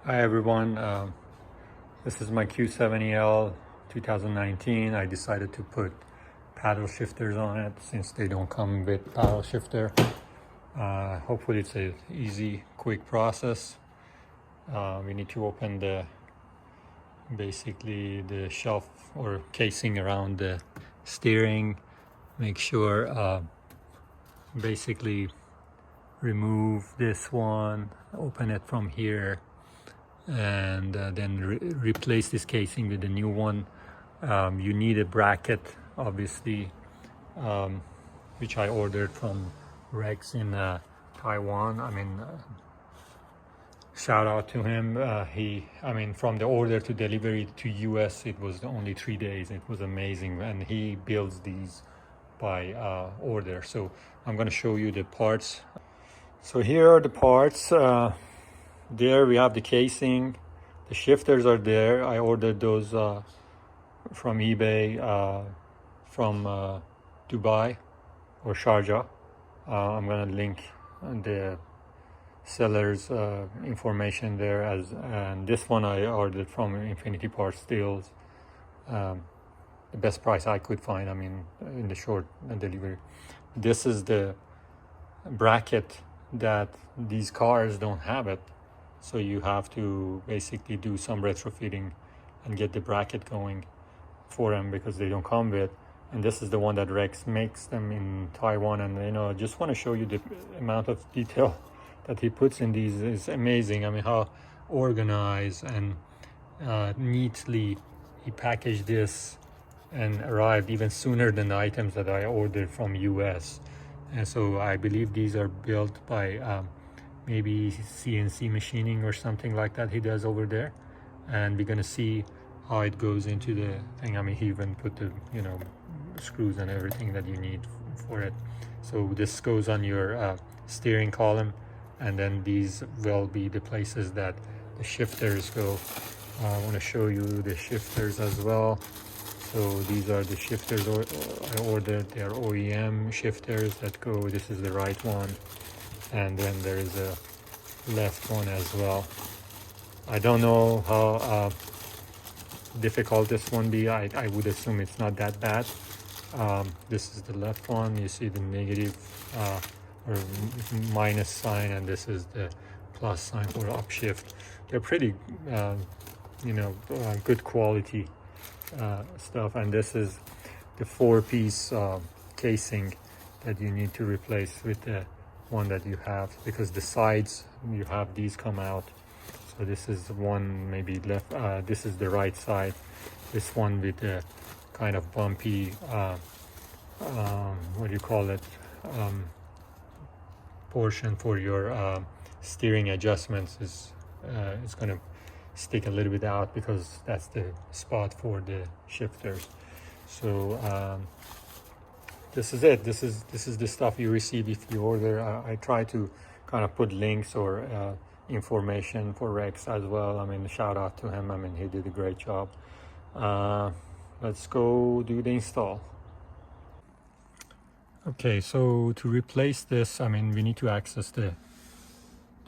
Hi everyone, this is my Q70L 2019. I decided to put paddle shifters on it since they don't come with paddle shifter. Hopefully it's a easy, quick process. We need to open basically the shelf or casing around the steering. Make sure basically remove this one, open it from here, and then replace this casing with a new one. You need a bracket, obviously, which I ordered from Rex in Taiwan. Shout out to him. From the order to delivery to US, it was only 3 days. It was amazing, and he builds these by order. So I'm going to show you the parts. So here are the parts. There we have the casing. The shifters are there. I ordered those from eBay, from Dubai or Sharjah. I'm gonna link the seller's information there, and this one I ordered from Infiniti Parts Deals. The best price I could find, in the short delivery. This is the bracket that these cars don't have it. So you have to basically do some retrofitting and get the bracket going for them because they don't come with. And this is the one that Rex makes them in Taiwan. And I just want to show you the amount of detail that he puts in these is amazing. How organized and neatly he packaged this and arrived even sooner than the items that I ordered from US. And so I believe these are built by maybe CNC machining or something like that he does over there, and we're gonna see how it goes into the thing. He even put the screws and everything that you need for it. So this goes on your steering column, and then these will be the places that the shifters go. I want to show you the shifters as well. So these are the shifters I ordered. They are OEM shifters that go. This is the right one, and then there is a left one as well. I don't know how difficult this one be. I would assume it's not that bad. This is the left one. You see the negative or minus sign, and this is the plus sign for upshift. They're pretty good quality stuff. And this is the 4-piece casing that you need to replace with the one that you have, because the sides you have these come out. So this is one maybe left, this is the right side, this one with the kind of bumpy what do you call it, portion for your steering adjustments is going to stick a little bit out because that's the spot for the shifters. So this is it. This is the stuff you receive if you order. I try to kind of put links or information for Rex as well. Shout out to him. He did a great job. Let's go do the install. Okay, so to replace this, we need to access the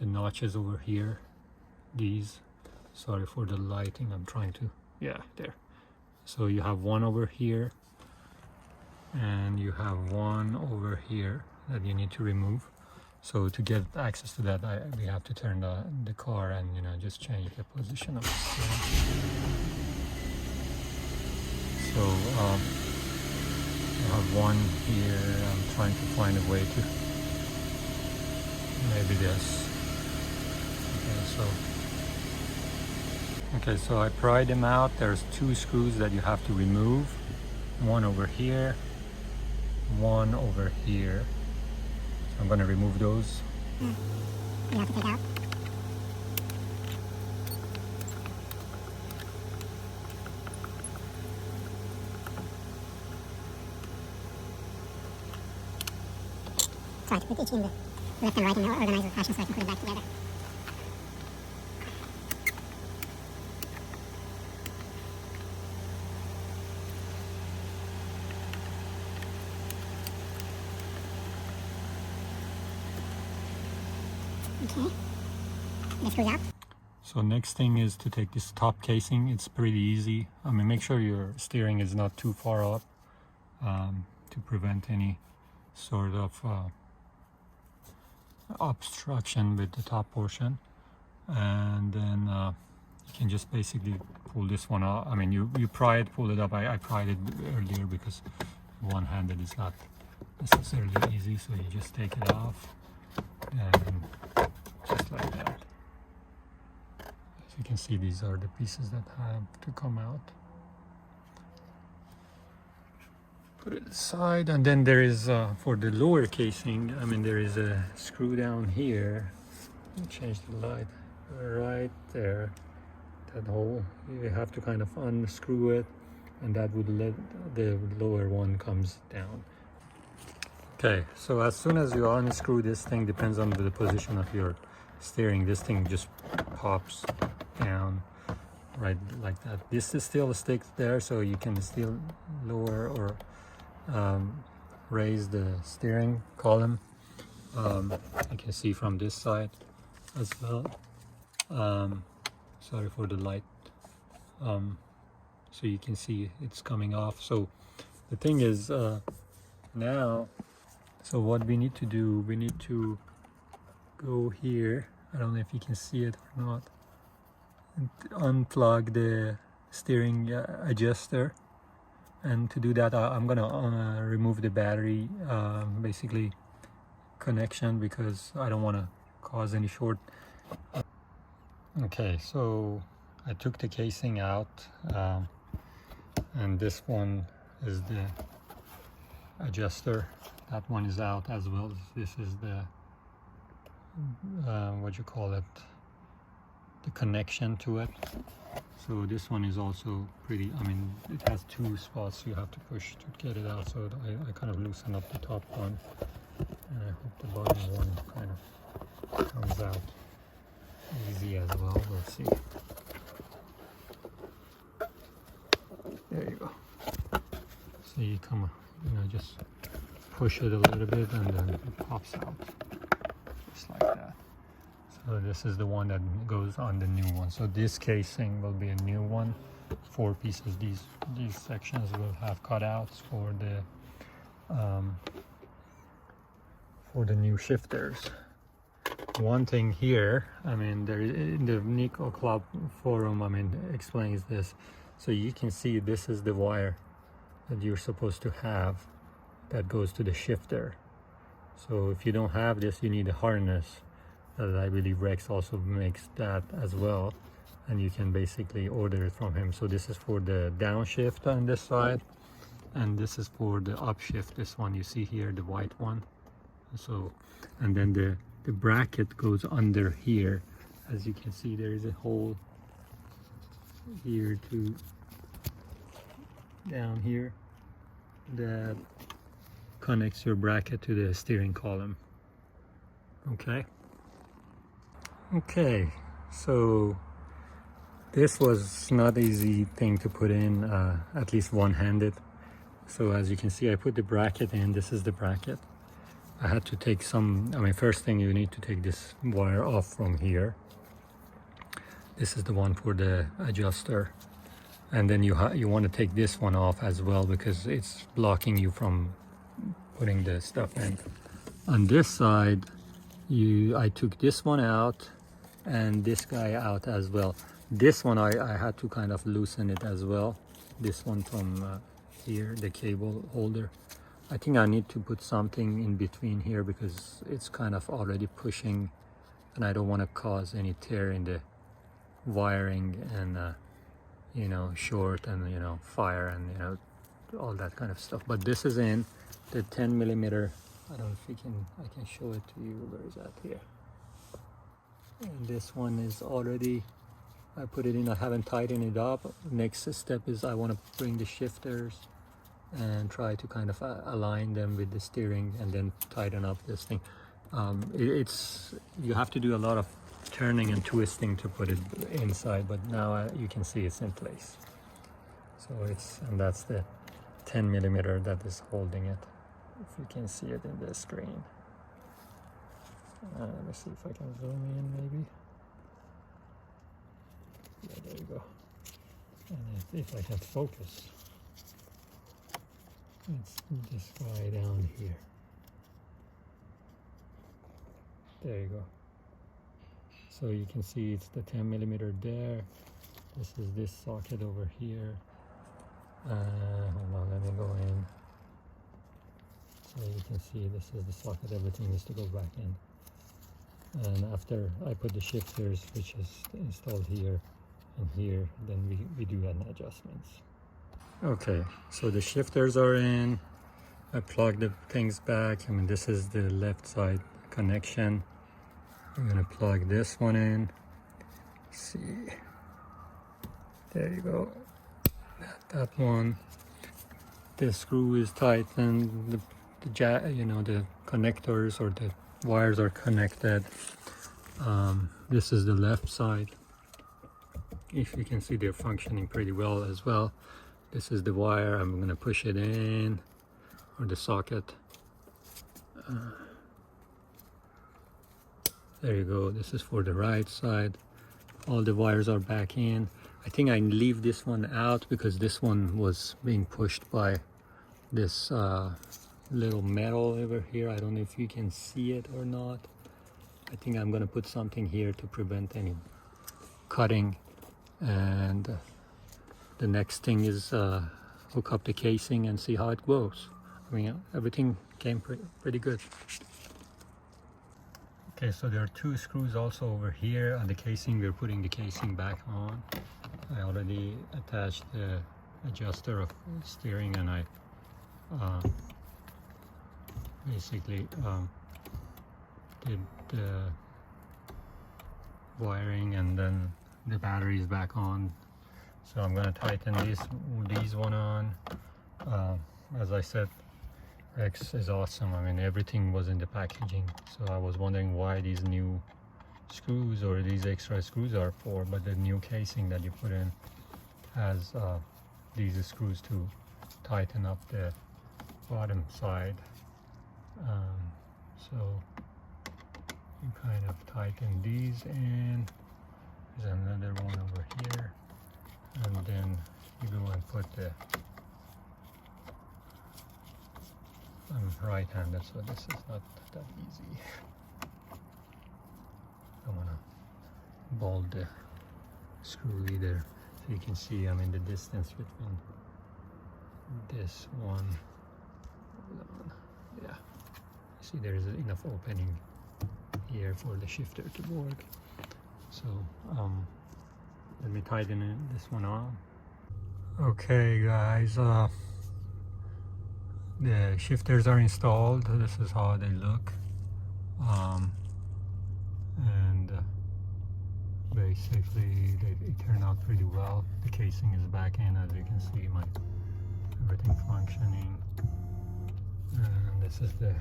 notches over here. These, sorry for the lighting, I'm trying to, yeah, there. So you have one over here, and you have one over here that you need to remove. So to get access to that, we have to turn the car and just change the position of the steering. So you have one here. I'm trying to find a way to, maybe this. Okay, so I pried them out. There's 2 screws that you have to remove. One over here, one over here. So I'm going to remove those. You have to take out. Try to put each in the left and right in an organized fashion so I can put it back together. Okay, this goes out. So next thing is to take this top casing. It's pretty easy. I mean, make sure your steering is not too far up to prevent any sort of obstruction with the top portion. And then you can just basically pull this one out. I mean, you pull it up. I pried it earlier because one-handed is not necessarily easy, so you just take it off and just like that. As you can see, these are the pieces that have to come out. Put it aside, and then there is for the lower casing, I mean, there is a screw down here. Change the light right there. That hole, you have to kind of unscrew it, and that would let the lower one comes down. Okay, so as soon as you unscrew this thing, depends on the position of your steering, this thing just pops down right like that. This is still sticks there, so you can still lower or raise the steering column. You can see from this side as well. Sorry for the light. So you can see it's coming off. So the thing is now, so what we need to do, we need to go here. I don't know if you can see it or not. And unplug the steering adjuster. And to do that, I'm gonna remove the battery basically connection, because I don't want to cause any short. Okay, so I took the casing out, and this one is the adjuster. That one is out as well. This is the what you call it, the connection to it. So this one is also pretty, I mean, it has two spots you have to push to get it out. So I kind of loosen up the top one, and I hope the bottom one kind of comes out easy as well. We'll see. There you go. So you come, just push it a little bit, and then it pops out just like that. So this is the one that goes on the new one. So this casing will be a new one. 4 pieces. These sections will have cutouts for the new shifters. One thing here, I mean, there in the Nico Club forum, I mean, explains this. So you can see this is the wire that you're supposed to have that goes to the shifter. So if you don't have this, you need a harness. That I believe Rex also makes that as well, and you can basically order it from him. So this is for the downshift on this side, and this is for the upshift. This one you see here, the white one. So, and then the bracket goes under here. As you can see, there is a hole here to down here that connects your bracket to the steering column. Okay, so this was not easy thing to put in, at least one-handed. So as you can see, I put the bracket in. This is the bracket. I had to take some, I mean, first thing you need to take this wire off from here. This is the one for the adjuster. And then you want to take this one off as well, because it's blocking you from putting the stuff in. On this side, I took this one out and this guy out as well. This one I had to kind of loosen it as well. This one from here, the cable holder. I think I need to put something in between here, because it's kind of already pushing, and I don't want to cause any tear in the wiring and short and fire and all that kind of stuff. But this is in the 10mm. I don't know if I can show it to you. Where is that? Here. And this one is already, I put it in. I haven't tightened it up. Next step is I want to bring the shifters and try to kind of align them with the steering, and then tighten up this thing. You have to do a lot of turning and twisting to put it inside, but now you can see it's in place. So and that's the 10mm that is holding it. If you can see it in the screen. Let me see if I can zoom in maybe. Yeah, there you go. And if I can focus, it's this guy down here. There you go. So you can see it's the 10 millimeter there. This is this socket over here. Hold on, let me go in. So you can see this is the socket, everything needs to go back in. And after I put the shifters, which is installed here and here, then we do an adjustments. Okay, so the shifters are in. I plug the things back. I mean, this is the left side connection. I'm gonna plug this one in. See, there you go. That one. The screw is tightened. The connectors or the wires are connected. This is the left side. If you can see, they're functioning pretty well as well. This is the wire. I'm gonna push it in, or the socket. There you go. This is for the right side. All the wires are back in. I think I leave this one out because this one was being pushed by this little metal over here. I don't know if you can see it or not. I think I'm gonna put something here to prevent any cutting. And the next thing is hook up the casing and see how it goes. I mean, everything came pretty good. Okay, so there are two screws also over here on the casing. We're putting the casing back on. I already attached the adjuster of steering, and I basically did the wiring, and then the battery is back on. So I'm going to tighten these one on. As I said, Rex is awesome. I mean, everything was in the packaging, so I was wondering why these new screws or these extra screws are for, but the new casing that you put in has these screws to tighten up the bottom side. So you kind of tighten these in. There's another one over here, and then you go and put the I'm right-handed, so this is not that easy. I'm gonna bolt the screw leader so you can see, I mean, the distance between this one. Hold on. Yeah, see there's enough opening here for the shifter to work. So let me tighten this one on. Okay guys, the shifters are installed. This is how they look, and basically they turned out pretty well. The casing is back in, as you can see, everything functioning, and this is the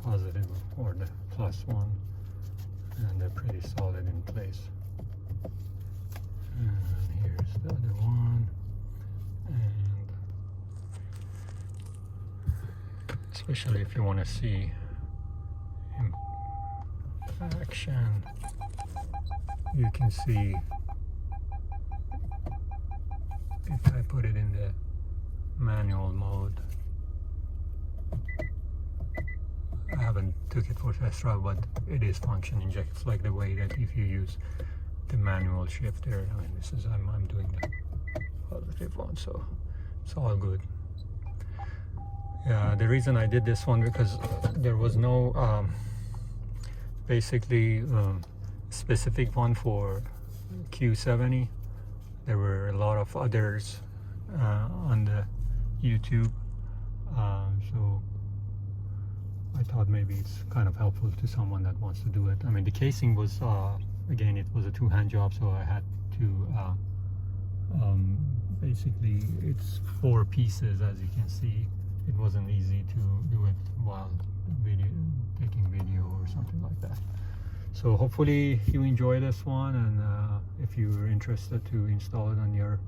positive or the plus one, and they're pretty solid in place. And here's the other one, and especially if you want to see in action, you can see if I put it in the manual mode. I haven't took it for test drive, but it is functioning just like the way that if you use the manual shifter. I mean, this is I'm doing the positive one, so it's all good. Yeah, the reason I did this one because there was no basically specific one for Q70. There were a lot of others on the YouTube, so I thought maybe it's kind of helpful to someone that wants to do it. I mean, the casing was again, it was a two-hand job, so I had to basically it's 4 pieces, as you can see. It wasn't easy to do it while taking video or something like that. So hopefully you enjoy this one, and if you're interested to install it on your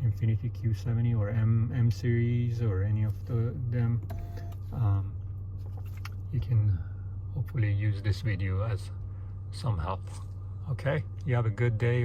Infiniti Q70 or M series or any of them, you can hopefully use this video as some help. Okay, you have a good day.